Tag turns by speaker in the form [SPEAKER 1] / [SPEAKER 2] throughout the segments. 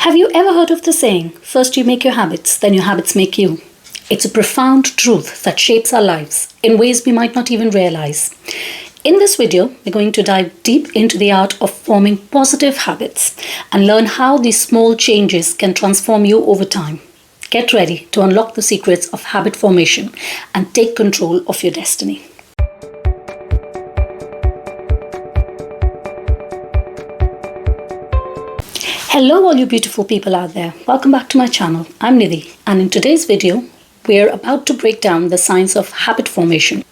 [SPEAKER 1] Have you ever heard of the saying, first you make your habits, then your habits make you? It's a profound truth that shapes our lives in ways we might not even realize. In this video, we're going to dive deep into the art of forming positive habits and learn how these small changes can transform you over time. Get ready to unlock the secrets of habit formation and take control of your destiny. Hello all you beautiful people out there. Welcome back to my channel. I'm Nidhi, and in today's video, we're about to break down the science of habit formation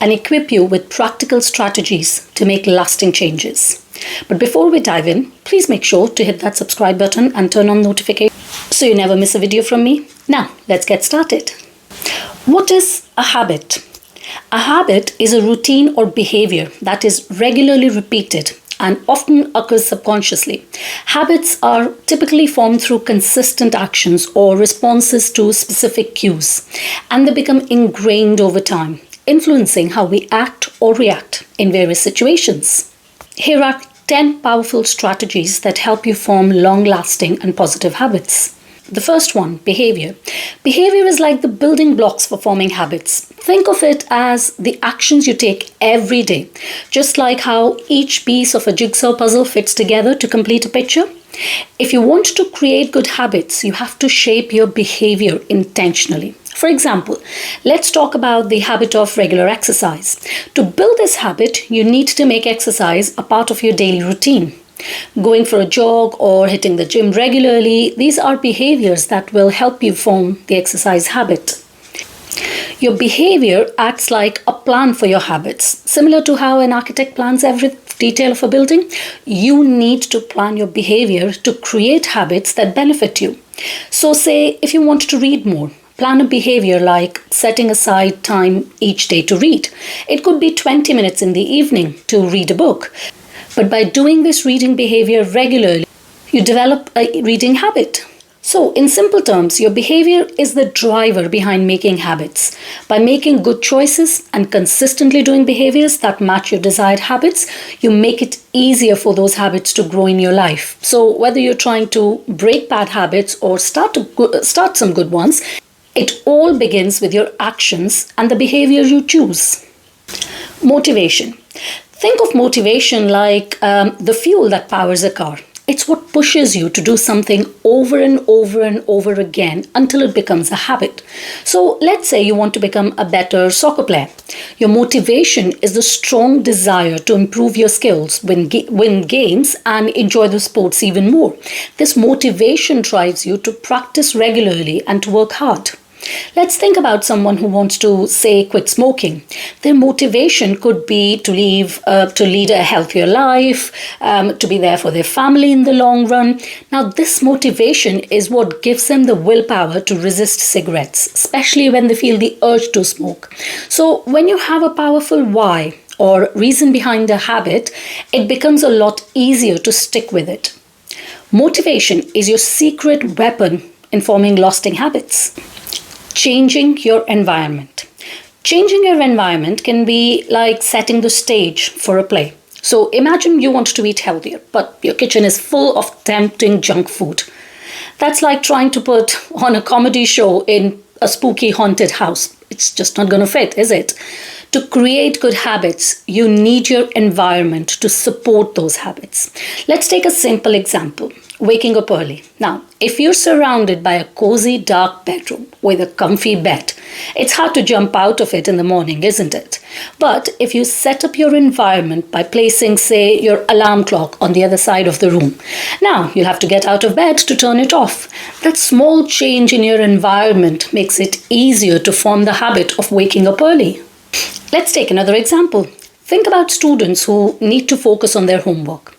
[SPEAKER 1] and equip you with practical strategies to make lasting changes. But before we dive in, please make sure to hit that subscribe button and turn on notifications so you never miss a video from me. Now, let's get started. What is a habit? A habit is a routine or behavior that is regularly repeated and often occurs subconsciously. Habits are typically formed through consistent actions or responses to specific cues, and they become ingrained over time, influencing how we act or react in various situations. Here are 10 powerful strategies that help you form long-lasting and positive habits. The first one, behavior. Behavior is like the building blocks for forming habits. Think of it as the actions you take every day, just like how each piece of a jigsaw puzzle fits together to complete a picture. If you want to create good habits, you have to shape your behavior intentionally. For example, let's talk about the habit of regular exercise. To build this habit, you need to make exercise a part of your daily routine. Going for a jog or hitting the gym regularly, these are behaviors that will help you form the exercise habit. Your behavior acts like a plan for your habits. Similar to how an architect plans every detail of a building, you need to plan your behavior to create habits that benefit you. So say if you want to read more, plan a behavior like setting aside time each day to read. It could be 20 minutes in the evening to read a book. But by doing this reading behavior regularly, you develop a reading habit. So, in simple terms, your behavior is the driver behind making habits. By making good choices and consistently doing behaviors that match your desired habits, you make it easier for those habits to grow in your life. So, whether you're trying to break bad habits or start some good ones, it all begins with your actions and the behavior you choose. Motivation. Think of motivation like the fuel that powers a car. It's what pushes you to do something over and over and over again until it becomes a habit. So let's say you want to become a better soccer player. Your motivation is the strong desire to improve your skills, win games, and enjoy the sports even more. This motivation drives you to practice regularly and to work hard. Let's think about someone who wants to, say, quit smoking. Their motivation could be to lead a healthier life, to be there for their family in the long run. Now, this motivation is what gives them the willpower to resist cigarettes, especially when they feel the urge to smoke. So, when you have a powerful why or reason behind a habit, it becomes a lot easier to stick with it. Motivation is your secret weapon in forming lasting habits. Changing your environment. Changing your environment can be like setting the stage for a play. So imagine you want to eat healthier, but your kitchen is full of tempting junk food. That's like trying to put on a comedy show in a spooky haunted house. It's just not going to fit, is it? To create good habits, you need your environment to support those habits. Let's take a simple example. Waking up early. Now, if you're surrounded by a cozy, dark bedroom with a comfy bed, it's hard to jump out of it in the morning, isn't it? But if you set up your environment by placing, say, your alarm clock on the other side of the room, now you'll have to get out of bed to turn it off. That small change in your environment makes it easier to form the habit of waking up early. Let's take another example. Think about students who need to focus on their homework.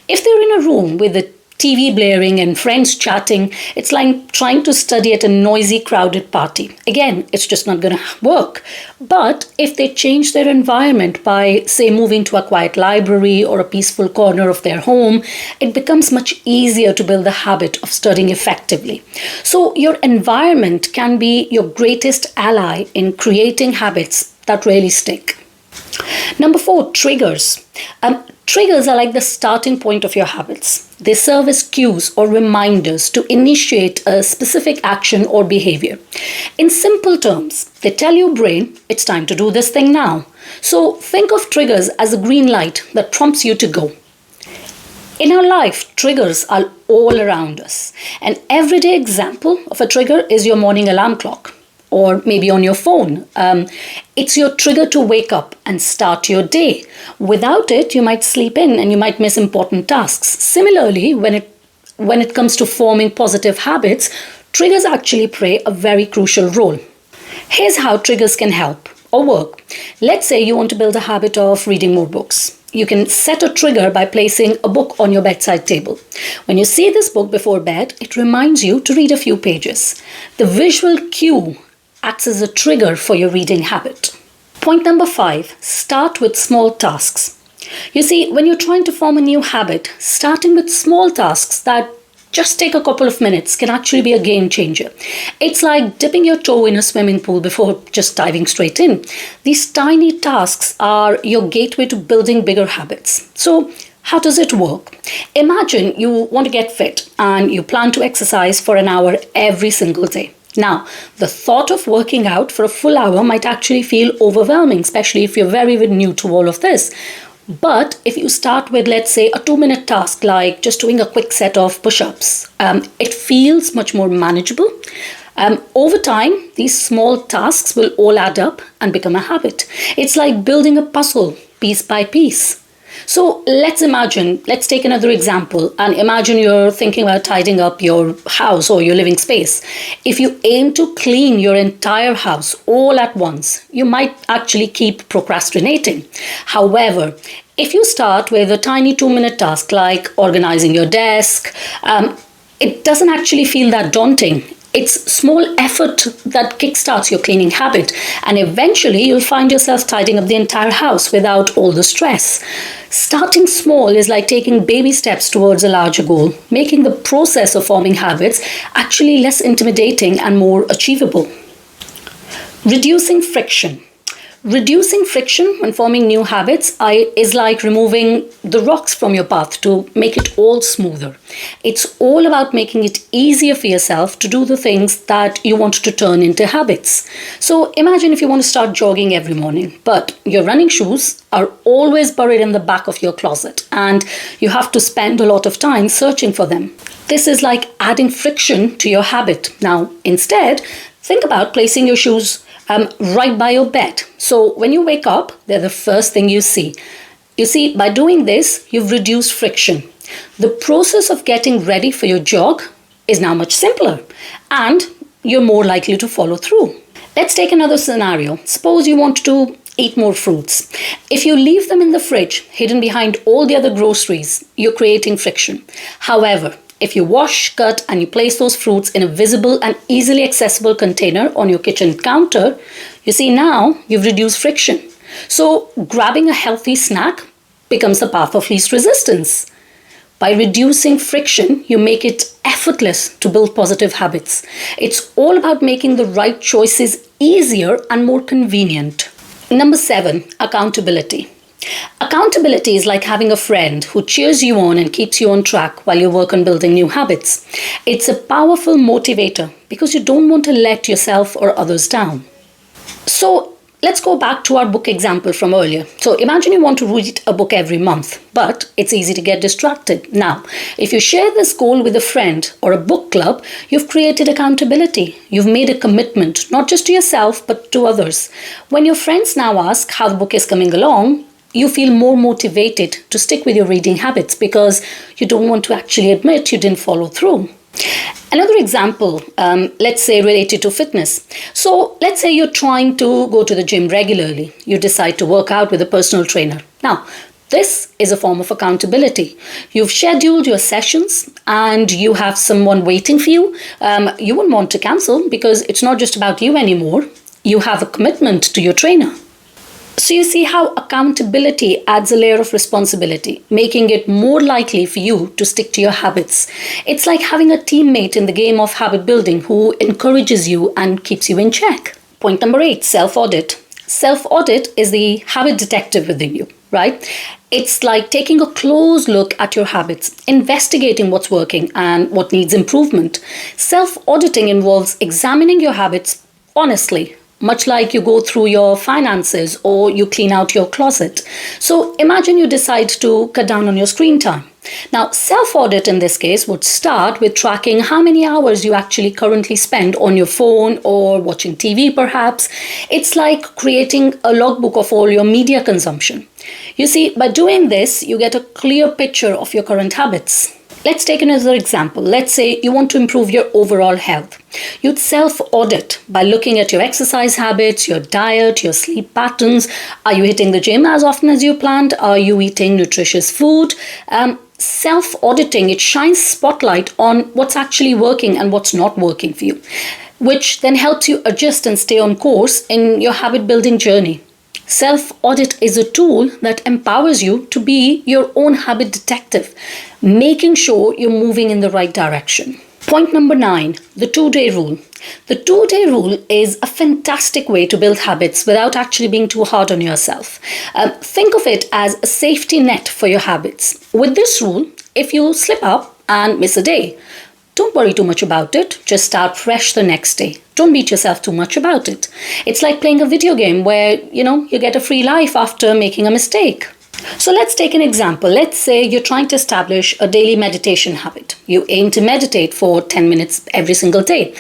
[SPEAKER 1] If they're in a room with the TV blaring and friends chatting, it's like trying to study at a noisy, crowded party. Again, it's just not going to work. But if they change their environment by, say, moving to a quiet library or a peaceful corner of their home, it becomes much easier to build the habit of studying effectively. So your environment can be your greatest ally in creating habits that really stick. Number 4, triggers. Triggers are like the starting point of your habits. They serve as cues or reminders to initiate a specific action or behavior. In simple terms, they tell your brain it's time to do this thing now. So think of triggers as a green light that prompts you to go. In our life, triggers are all around us. An everyday example of a trigger is your morning alarm clock, or maybe on your phone. It's your trigger to wake up and start your day. Without it, you might sleep in and you might miss important tasks. Similarly, when it comes to forming positive habits, triggers actually play a very crucial role. Here's how triggers can help or work. Let's say you want to build a habit of reading more books. You can set a trigger by placing a book on your bedside table. When you see this book before bed, it reminds you to read a few pages. The visual cue acts as a trigger for your reading habit. Point number 5, start with small tasks. You see, when you're trying to form a new habit, starting with small tasks that just take a couple of minutes can actually be a game changer. It's like dipping your toe in a swimming pool before just diving straight in. These tiny tasks are your gateway to building bigger habits. So, how does it work? Imagine you want to get fit and you plan to exercise for an hour every single day. Now, the thought of working out for a full hour might actually feel overwhelming, especially if you're very new to all of this. But if you start with, let's say, a 2-minute task like just doing a quick set of push-ups, it feels much more manageable. Over time, these small tasks will all add up and become a habit. It's like building a puzzle piece by piece. So let's take another example and imagine you're thinking about tidying up your house or your living space. If you aim to clean your entire house all at once, you might actually keep procrastinating. However, if you start with a tiny 2-minute task like organizing your desk, it doesn't actually feel that daunting. It's small effort that kickstarts your cleaning habit, and eventually you'll find yourself tidying up the entire house without all the stress. Starting small is like taking baby steps towards a larger goal, making the process of forming habits actually less intimidating and more achievable. Reducing friction. Reducing friction when forming new habits is like removing the rocks from your path to make it all smoother. It's all about making it easier for yourself to do the things that you want to turn into habits. So imagine if you want to start jogging every morning, but your running shoes are always buried in the back of your closet and you have to spend a lot of time searching for them. This is like adding friction to your habit. Now, instead, think about placing your shoes right by your bed. So when you wake up, they're the first thing you see. You see, by doing this, you've reduced friction. The process of getting ready for your jog is now much simpler and you're more likely to follow through. Let's take another scenario. Suppose you want to eat more fruits. If you leave them in the fridge, hidden behind all the other groceries, you're creating friction. However, if you wash, cut, and you place those fruits in a visible and easily accessible container on your kitchen counter, you see now you've reduced friction. So grabbing a healthy snack becomes the path of least resistance. By reducing friction, you make it effortless to build positive habits. It's all about making the right choices easier and more convenient. Number 7, accountability. Accountability is like having a friend who cheers you on and keeps you on track while you work on building new habits. It's a powerful motivator because you don't want to let yourself or others down. So let's go back to our book example from earlier. So imagine you want to read a book every month, but it's easy to get distracted. Now, if you share this goal with a friend or a book club, you've created accountability. You've made a commitment, not just to yourself, but to others. When your friends now ask how the book is coming along, you feel more motivated to stick with your reading habits because you don't want to actually admit you didn't follow through. Another example, let's say related to fitness. So let's say you're trying to go to the gym regularly. You decide to work out with a personal trainer. Now, this is a form of accountability. You've scheduled your sessions and you have someone waiting for you. You wouldn't want to cancel because it's not just about you anymore. You have a commitment to your trainer. So you see how accountability adds a layer of responsibility, making it more likely for you to stick to your habits. It's like having a teammate in the game of habit building who encourages you and keeps you in check. Point number 8, self-audit. Self-audit is the habit detective within you, right? It's like taking a close look at your habits, investigating what's working and what needs improvement. Self-auditing involves examining your habits honestly, much like you go through your finances or you clean out your closet. So imagine you decide to cut down on your screen time. Now, self-audit in this case would start with tracking how many hours you actually currently spend on your phone or watching TV perhaps. It's like creating a logbook of all your media consumption. You see, by doing this, you get a clear picture of your current habits. Let's take another example. Let's say you want to improve your overall health. You'd self-audit by looking at your exercise habits, your diet, your sleep patterns. Are you hitting the gym as often as you planned? Are you eating nutritious food? Self-auditing, it shines spotlight on what's actually working and what's not working for you, which then helps you adjust and stay on course in your habit building journey. Self-audit is a tool that empowers you to be your own habit detective, making sure you're moving in the right direction. Point number 9, the 2-day rule. The 2-day rule is a fantastic way to build habits without actually being too hard on yourself. Think of it as a safety net for your habits. With this rule, if you slip up and miss a day, don't worry too much about it. Just start fresh the next day. Don't beat yourself too much about it. It's like playing a video game where, you get a free life after making a mistake. So let's take an example. Let's say you're trying to establish a daily meditation habit. You aim to meditate for 10 minutes every single day.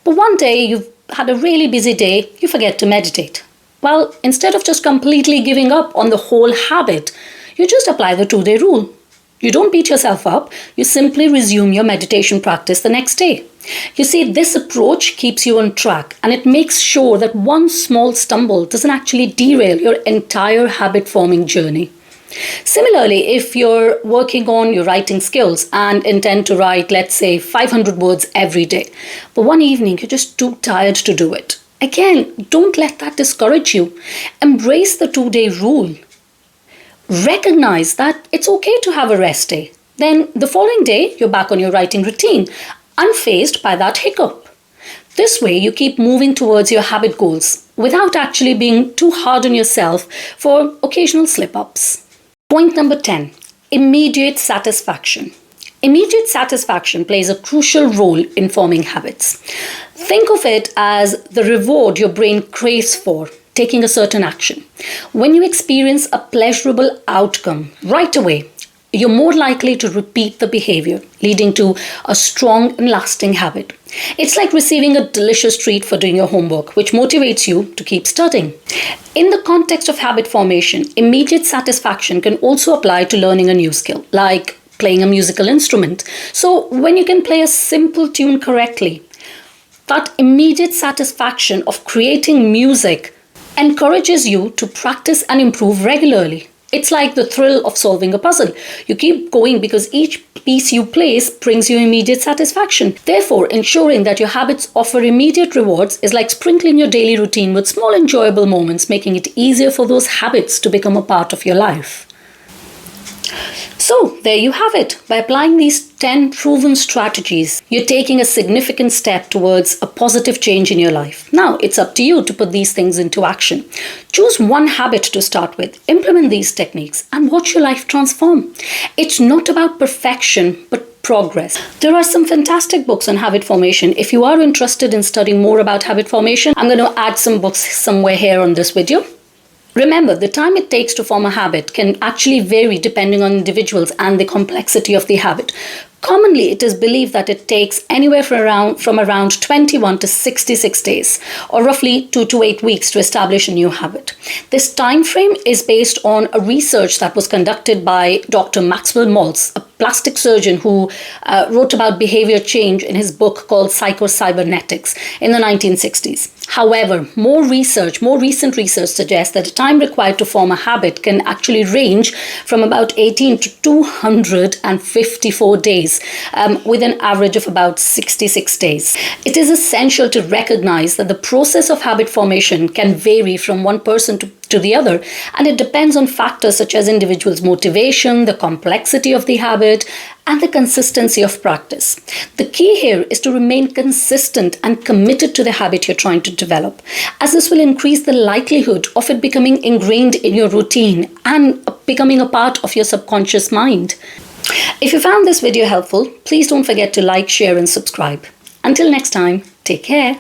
[SPEAKER 1] But one day you've had a really busy day, you forget to meditate. Well, instead of just completely giving up on the whole habit, you just apply the 2-day rule. You don't beat yourself up, you simply resume your meditation practice the next day. You see, this approach keeps you on track and it makes sure that one small stumble doesn't actually derail your entire habit forming journey. Similarly, if you're working on your writing skills and intend to write, let's say, 500 words every day, but one evening you're just too tired to do it. Again, don't let that discourage you. Embrace the 2-day rule. Recognize that it's okay to have a rest day. Then the following day, you're back on your writing routine, unfazed by that hiccup. This way, you keep moving towards your habit goals without actually being too hard on yourself for occasional slip-ups. Point number 10, immediate satisfaction. Immediate satisfaction plays a crucial role in forming habits. Think of it as the reward your brain craves for taking a certain action. When you experience a pleasurable outcome right away, you're more likely to repeat the behavior, leading to a strong and lasting habit. It's like receiving a delicious treat for doing your homework, which motivates you to keep studying. In the context of habit formation, immediate satisfaction can also apply to learning a new skill, like playing a musical instrument. So when you can play a simple tune correctly, that immediate satisfaction of creating music encourages you to practice and improve regularly. It's like the thrill of solving a puzzle. You keep going because each piece you place brings you immediate satisfaction. Therefore, ensuring that your habits offer immediate rewards is like sprinkling your daily routine with small enjoyable moments, making it easier for those habits to become a part of your life. So, there you have it. By applying these 10 proven strategies, you're taking a significant step towards a positive change in your life. Now, it's up to you to put these things into action. Choose one habit to start with, implement these techniques, and watch your life transform. It's not about perfection, but progress. There are some fantastic books on habit formation. If you are interested in studying more about habit formation, I'm going to add some books somewhere here on this video. Remember, the time it takes to form a habit can actually vary depending on individuals and the complexity of the habit. Commonly, it is believed that it takes anywhere from around 21 to 66 days, or roughly 2 to 8 weeks to establish a new habit. This time frame is based on a research that was conducted by Dr. Maxwell Maltz, a plastic surgeon who wrote about behavior change in his book called Psycho-Cybernetics in the 1960s. However, more recent research suggests that the time required to form a habit can actually range from about 18 to 254 days, with an average of about 66 days. It is essential to recognize that the process of habit formation can vary from one person to the other, and it depends on factors such as individuals' motivation, the complexity of the habit, and the consistency of practice. The key here is to remain consistent and committed to the habit you're trying to develop, as this will increase the likelihood of it becoming ingrained in your routine and becoming a part of your subconscious mind. If you found this video helpful, please don't forget to like, share, and subscribe. Until next time, take care.